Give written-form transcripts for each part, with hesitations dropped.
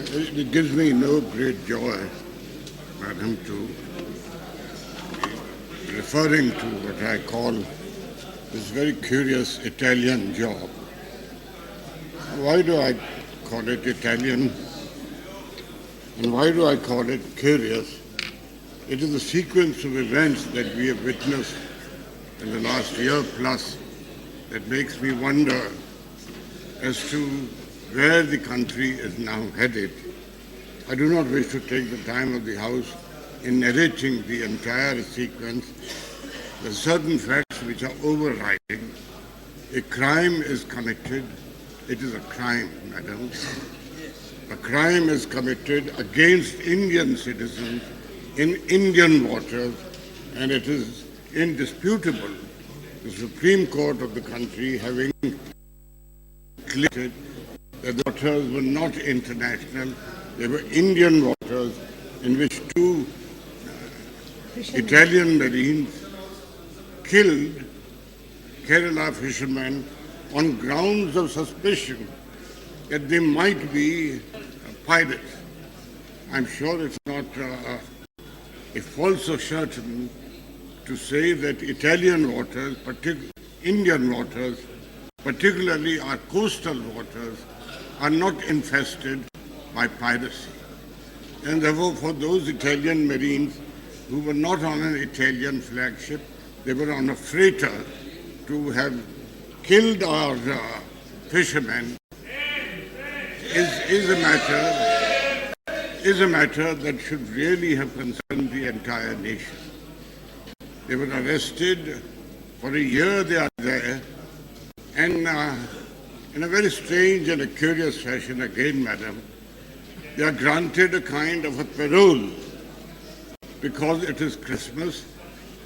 It gives me no great joy, madam, to be referring to what I call this very curious Italian job. Why do I call it Italian and why do I call it curious? It is a sequence of events that we have witnessed in the last year plus that makes me wonder as to where the country is now headed. I do not wish to take the time of the House in narrating the entire sequence. There are certain facts which are overriding. A crime is committed. It is a crime, madam. A crime is committed against Indian citizens in Indian waters, and it is indisputable. The Supreme Court of the country having declared that the waters were not international, they were Indian waters in which two Italian marines killed Kerala fishermen on grounds of suspicion that they might be pirates. I'm sure it's not a false assertion to say that Italian waters, Indian waters, particularly our coastal waters, are not infested by piracy. And therefore, for those Italian marines who were not on an Italian flagship, they were on a freighter, to have killed our fishermen is a matter that should really have concerned the entire nation. They were arrested. For a year they are there, and in a very strange and a curious fashion again, madam, they are granted a kind of a parole because it is Christmas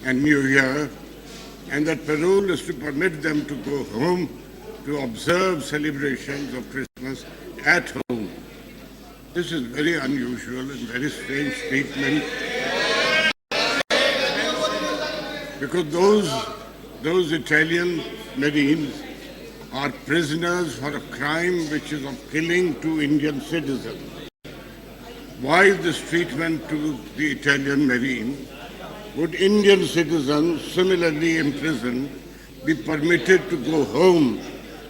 and New Year, and that parole is to permit them to go home to observe celebrations of Christmas at home. This is very unusual and very strange treatment, because those Italian marines are prisoners for a crime which is of killing two Indian citizens. Why this treatment to the Italian marine? Would Indian citizens similarly imprisoned be permitted to go home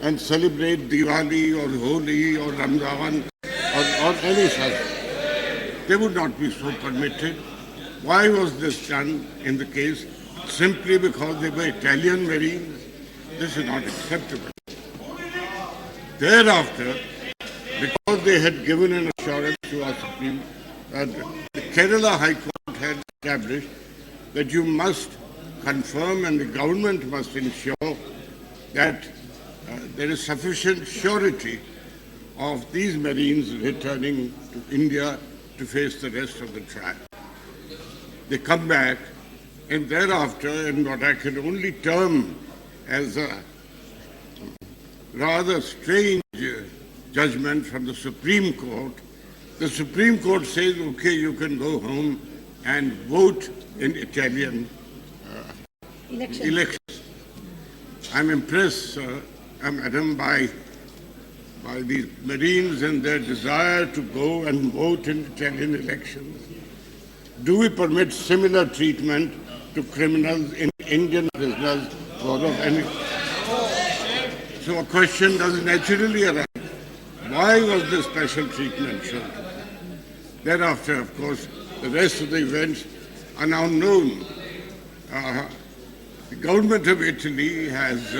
and celebrate Diwali or Holi or Ramadan or any such? They would not be so permitted. Why was this done in the case? Simply because they were Italian marines? This is not acceptable. Thereafter, because they had given an assurance to our Supreme, the Kerala High Court had established that you must confirm and the government must ensure that there is sufficient surety of these marines returning to India to face the rest of the trial. They come back, and thereafter, in what I can only term as a rather strange judgment from the Supreme Court, the Supreme Court says, okay, you can go home and vote in Italian elections. I'm impressed, madam, by these Marines and their desire to go and vote in Italian elections. Do we permit similar treatment to criminals in Indian prisoners or of any? So a question does naturally arise. Why was this special treatment shown? Thereafter, of course, the rest of the events are now known. The government of Italy has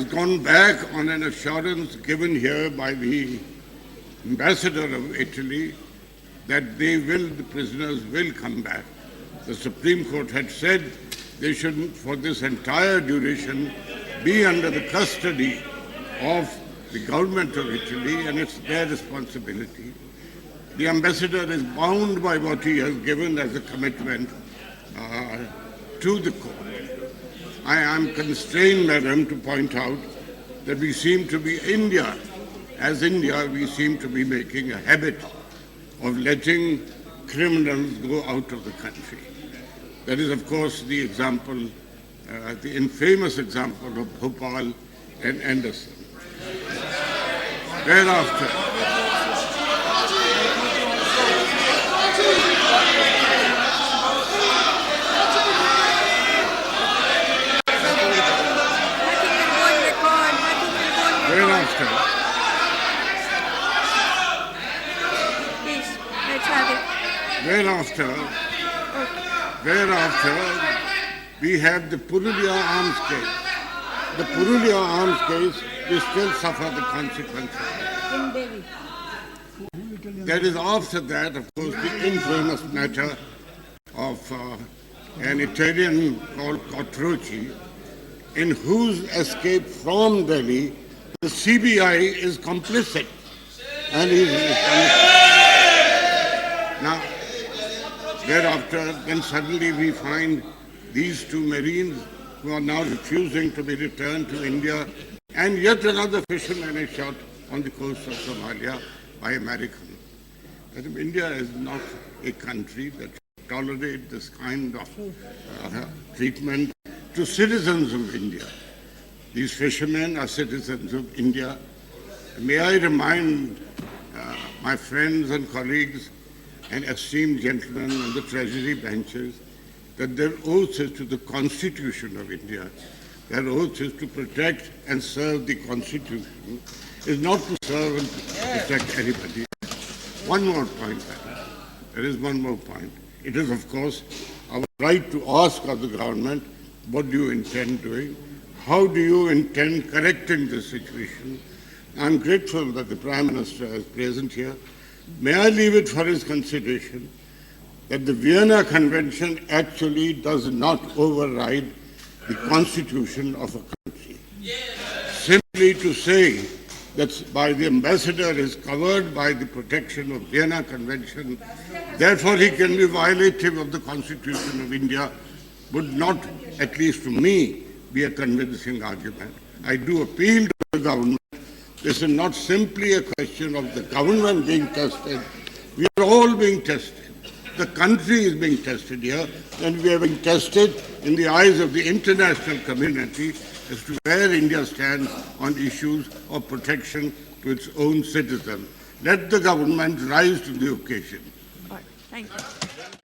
gone back on an assurance given here by the ambassador of Italy that the prisoners will come back. The Supreme Court had said they shouldn't, for this entire duration, be under the custody of the government of Italy, and it's their responsibility. The ambassador is bound by what he has given as a commitment to the court. I am constrained, madam, to point out that we seem to be India. As India, we seem to be making a habit of letting criminals go out of the country. That is, of course, the example, the infamous example of Bhopal and Anderson. Thereafter, Thereafter, Please, let's have it. thereafter, we have the Purulia arms case. The Purulia arms case, we still suffer the consequences. There is after that, of course, the infamous matter of an Italian called Quattrochi, in whose escape from Delhi, the CBI is complicit. And now, thereafter, then suddenly we find these two Marines who are now refusing to be returned to India, and yet another fisherman is shot on the coast of Somalia by Americans. India is not a country that should tolerate this kind of treatment to citizens of India. These fishermen are citizens of India. May I remind my friends and colleagues and esteemed gentlemen on the Treasury benches that their oath is to the Constitution of India. Their oath is to protect and serve the Constitution, is not to serve and protect anybody. One more point. There is one more point. It is, of course, our right to ask of the government, what do you intend doing? How do you intend correcting this situation? I'm grateful that the Prime Minister is present here. May I leave it for his consideration that the Vienna Convention actually does not override the constitution of a country. Simply to say that by the ambassador is covered by the protection of Vienna Convention, therefore he can be violative of the Constitution of India, would not, at least to me, be a convincing argument. I do appeal to the government. This is not simply a question of the government being tested. We are all being tested. The country is being tested here, and we are being tested in the eyes of the international community as to where India stands on issues of protection to its own citizens. Let the government rise to the occasion. All right. Thank you.